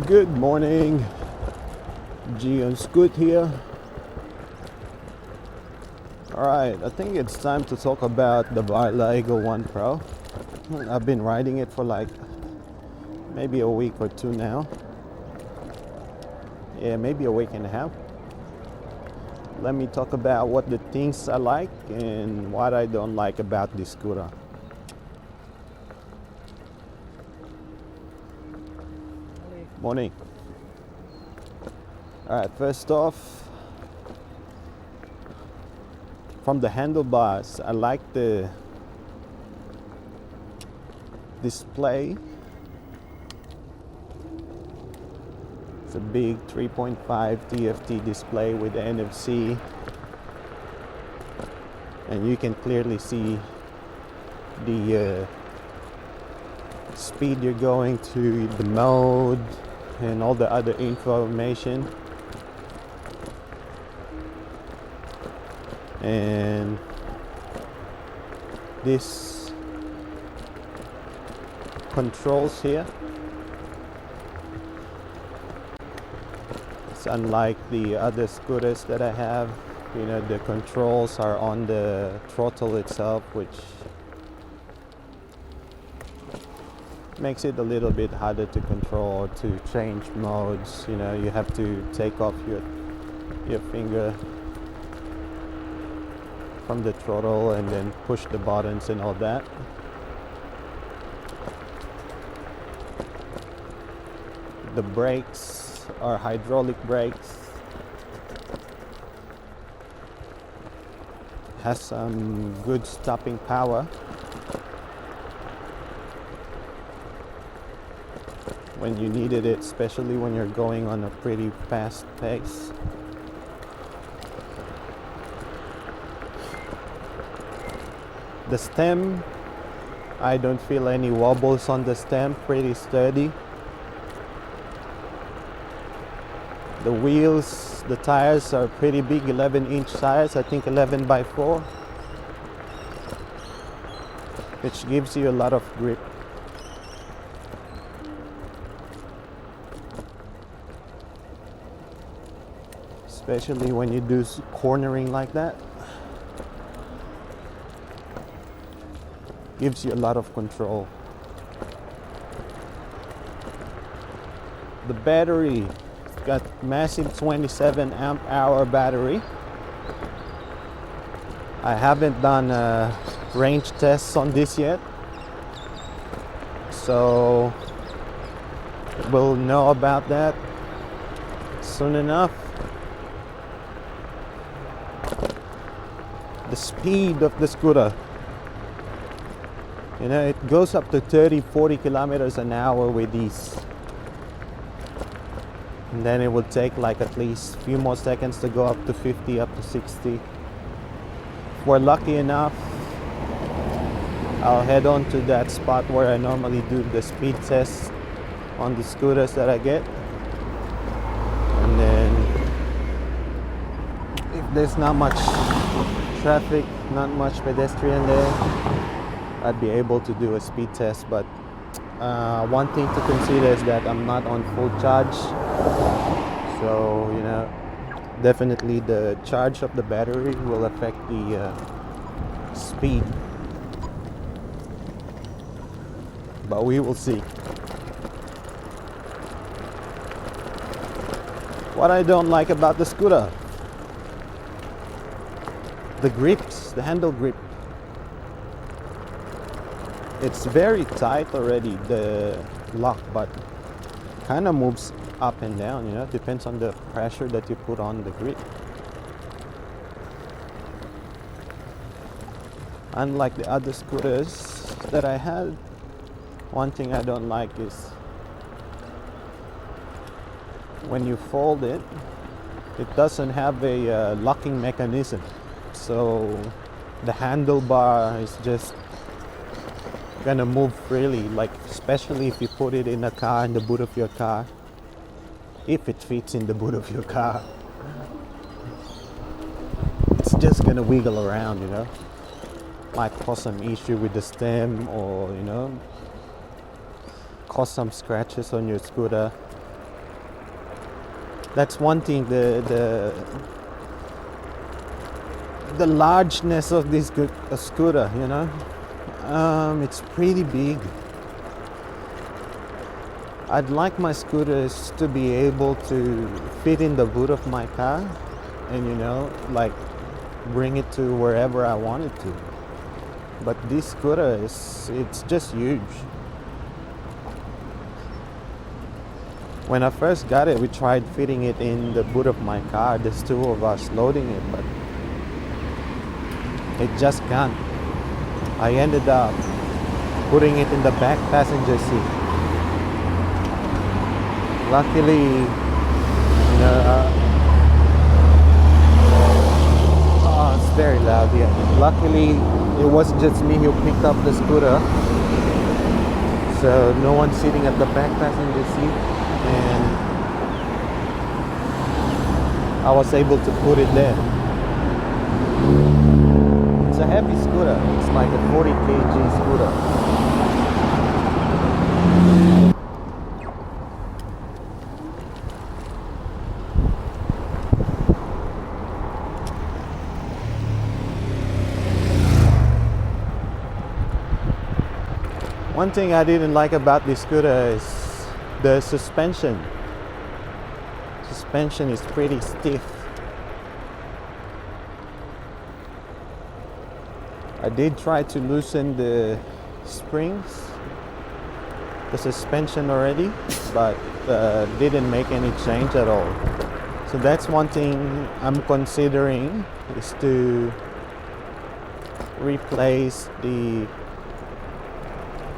Good morning, G and Scoot here. Alright, I think it's time to talk about the Varla Eagle One Pro. I've been riding it for like maybe a week or two now. Yeah, maybe a week and a half. Let me talk about what the things I like and what I don't like about this scooter. Morning. Alright, first off, from the handlebars, I like the display. It's a big 3.5 TFT display with the NFC, and you can clearly see the speed you're going to, the mode, and all the other information. And this controls here, it's unlike the other scooters that I have. You know, the controls are on the throttle itself, which makes it a little bit harder to control, to change modes. You know, you have to take off your finger from the throttle and then push the buttons and all that. The brakes are hydraulic brakes. Has some good stopping power when you needed it, especially when you're going on a pretty fast pace. The stem, I don't feel any wobbles on the stem, pretty sturdy. The wheels, the tires are pretty big, 11-inch tires, I think 11 by 4, which gives you a lot of grip. Especially when you do cornering like that. Gives you a lot of control. The battery, it's got massive 27 amp hour battery. I haven't done range tests on this yet, so we'll know about that soon enough. The speed of the scooter, you know, it goes up to 30-40 kilometers an hour with these, and then it will take like at least a few more seconds to go up to 50, up to 60. If we're lucky enough, I'll head on to that spot where I normally do the speed test on the scooters that I get, and then if there's not much traffic, not much pedestrian there, I'd be able to do a speed test. But one thing to consider is that I'm not on full charge, so you know, definitely the charge of the battery will affect the speed, but we will see. What I don't like about the scooter, the grips, the handle grip. It's very tight already, the lock, but kind of moves up and down, you know, depends on the pressure that you put on the grip. Unlike the other scooters that I had, one thing I don't like is when you fold it, it doesn't have a locking mechanism. So the handlebar is just gonna move freely, like especially if you put it in a car, in the boot of your car, if it fits in the boot of your car, it's just gonna wiggle around, you know. Might cause some issue with the stem, or you know, cause some scratches on your scooter. That's one thing. The largeness of this scooter, you know, it's pretty big. I'd like my scooters to be able to fit in the boot of my car and, you know, like bring it to wherever I want it to. But this scooter it's just huge. When I first got it, we tried fitting it in the boot of my car. There's two of us loading it, but it just can't. I ended up putting it in the back passenger seat. Luckily, you know, it's very loud here. Luckily, it wasn't just me who picked up the scooter, so no one sitting at the back passenger seat, and I was able to put it there. It's a heavy scooter. It's like a 40 kg scooter. One thing I didn't like about this scooter is the suspension. Suspension is pretty stiff. I did try to loosen the springs, the suspension already, but didn't make any change at all. So that's one thing I'm considering, is to replace the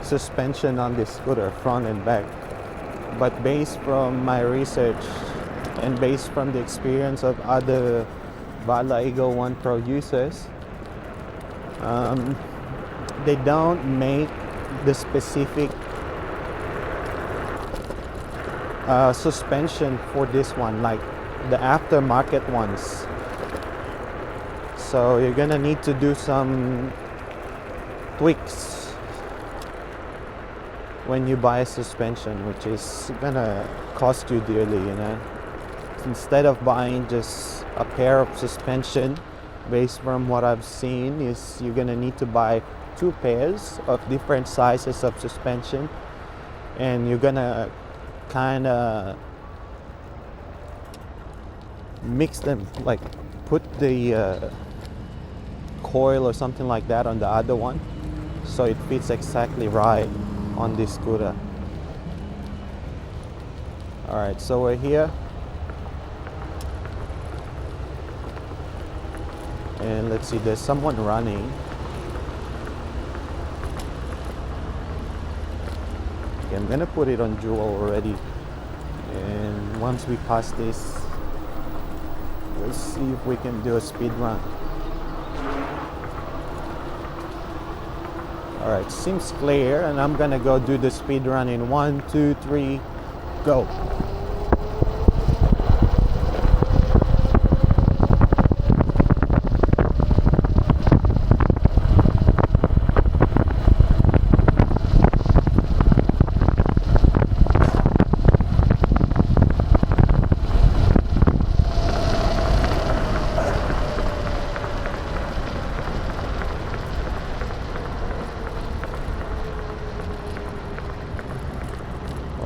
suspension on this scooter, front and back. But based from my research and based from the experience of other Varla Eagle One Pro users, they don't make the specific suspension for this one, like the aftermarket ones. So you're gonna need to do some tweaks when you buy a suspension, which is gonna cost you dearly, you know. Instead of buying just a pair of suspension, based from what I've seen, is you're gonna need to buy two pairs of different sizes of suspension, and you're gonna kinda mix them, like put the coil or something like that on the other one, so it fits exactly right on this scooter. Alright, so we're here, and let's see, there's someone running. Okay, I'm gonna put it on dual already, and once we pass this, let's see if we can do a speed run. Alright, seems clear, and I'm gonna go do the speed run in 1, 2, 3, go.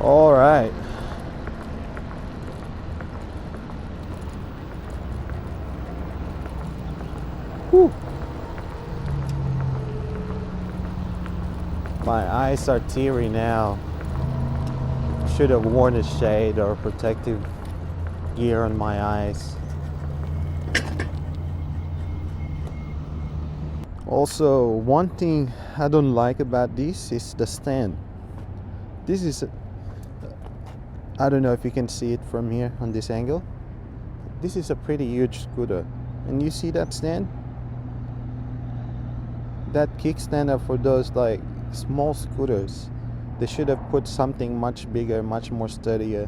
All right. Whew. My eyes are teary now. Should have worn a shade or protective gear on my eyes. Also, one thing I don't like about this is the stand. This is I don't know if you can see it from here on this angle. This is a pretty huge scooter, and you see that stand? That kickstand are for those like small scooters. They should have put something much bigger, much more sturdier,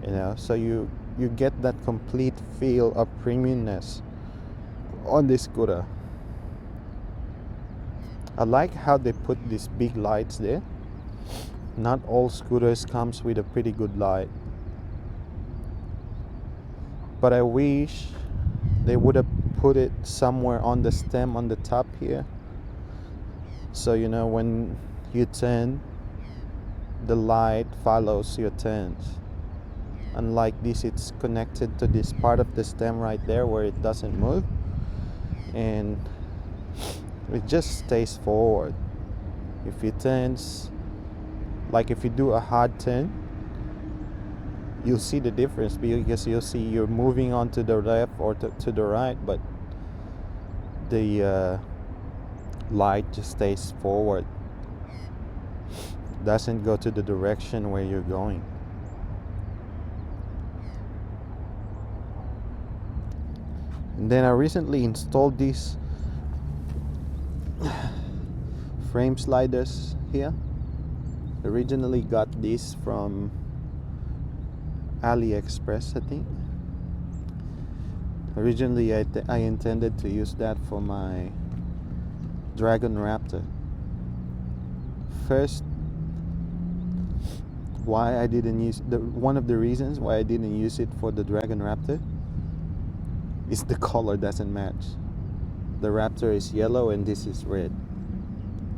you know, so you get that complete feel of premiumness on this scooter. I like how they put these big lights there. Not all scooters comes with a pretty good light. but I wish they would have put it somewhere on the stem on the top here, so you know when you turn, the light follows your turns. Unlike this, it's connected to this part of the stem right there where it doesn't move, and it just stays forward. If it turns, like if you do a hard turn, you'll see the difference, because you'll see you're moving on to the left or to the right, but the light just stays forward, doesn't go to the direction where you're going. And then I recently installed these frame sliders here. Originally got these from AliExpress, I think. Originally I intended to use that for my Dragon Raptor. First, why I didn't use one of the reasons why I didn't use it for the Dragon Raptor is the color doesn't match. The Raptor is yellow and this is red.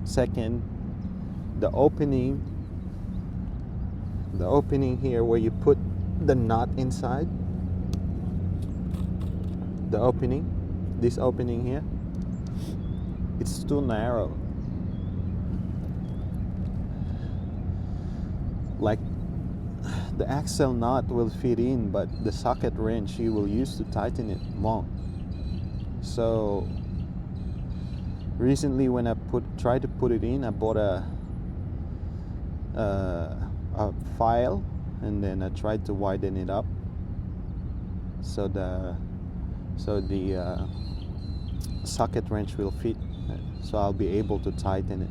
Second, the opening here where you put the nut inside, this opening here, it's too narrow. Like the axle nut will fit in, but the socket wrench you will use to tighten it won't. So recently when I tried to put it in, I bought a file, and then I tried to widen it up so the socket wrench will fit, so I'll be able to tighten it.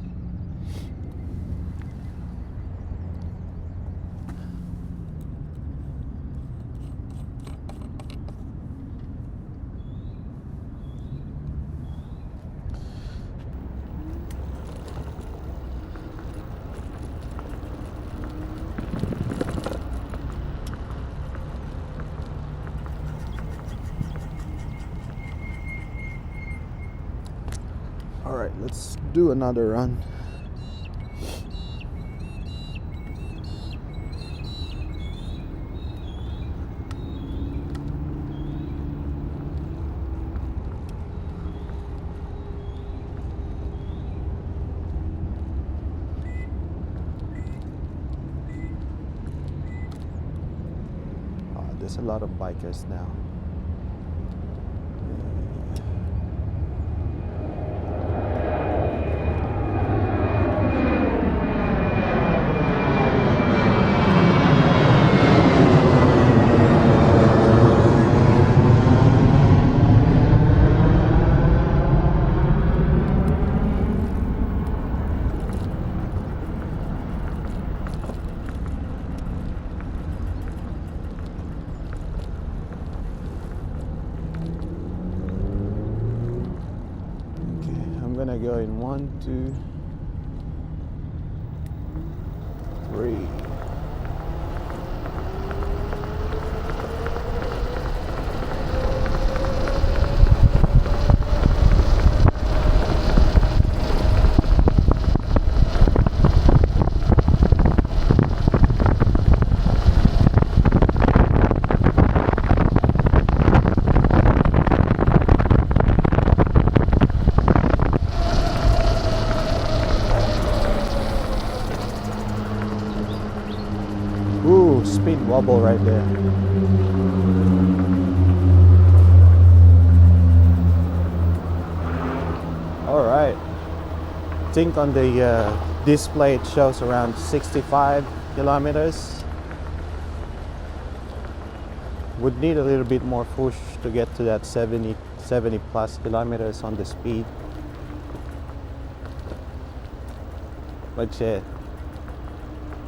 Alright, let's do another run. There's a lot of bikers now. I'm gonna go in 1, 2, 3. Ooh, speed wobble right there. All right. I think on the display it shows around 65 kilometers. Would need a little bit more push to get to that 70 plus kilometers on the speed. But yeah,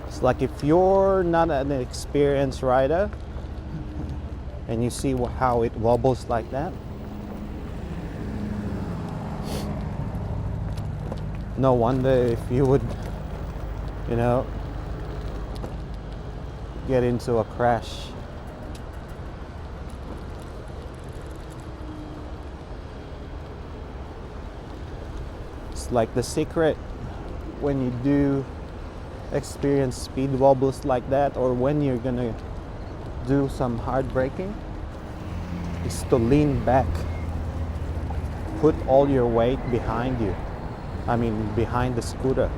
it's like if you're not an experienced rider and you see how it wobbles like that, no wonder if you would, you know, get into a crash. It's like the secret when you do experience speed wobbles like that, or when you're gonna do some hard braking, is to lean back. Put all your weight behind you. I mean, behind the scooter.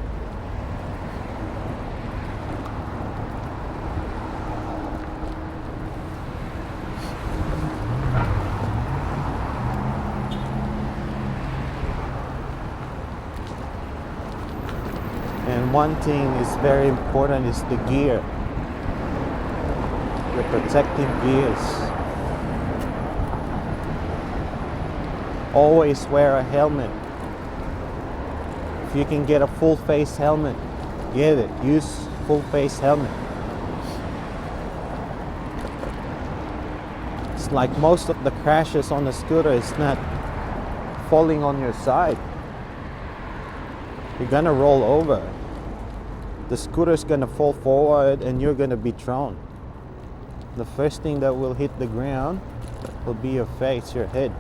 And one thing is very important is the gear. The protective gears. Always wear a helmet. If you can get a full face helmet, get it. Use full face helmet. It's like most of the crashes on the scooter is not falling on your side. You're gonna roll over. The scooter's gonna fall forward and you're gonna be thrown. The first thing that will hit the ground will be your face, your head.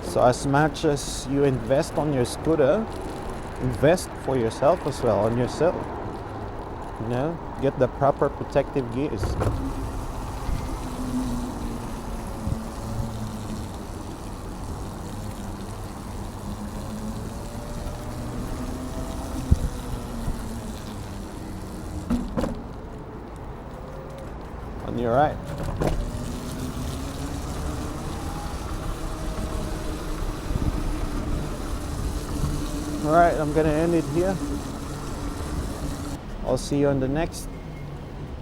So as much as you invest on your scooter, invest for yourself as well, on yourself. You know, get the proper protective gears. On your right. Alright, I'm gonna end it here. I'll see you on the next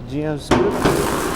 GM scooter.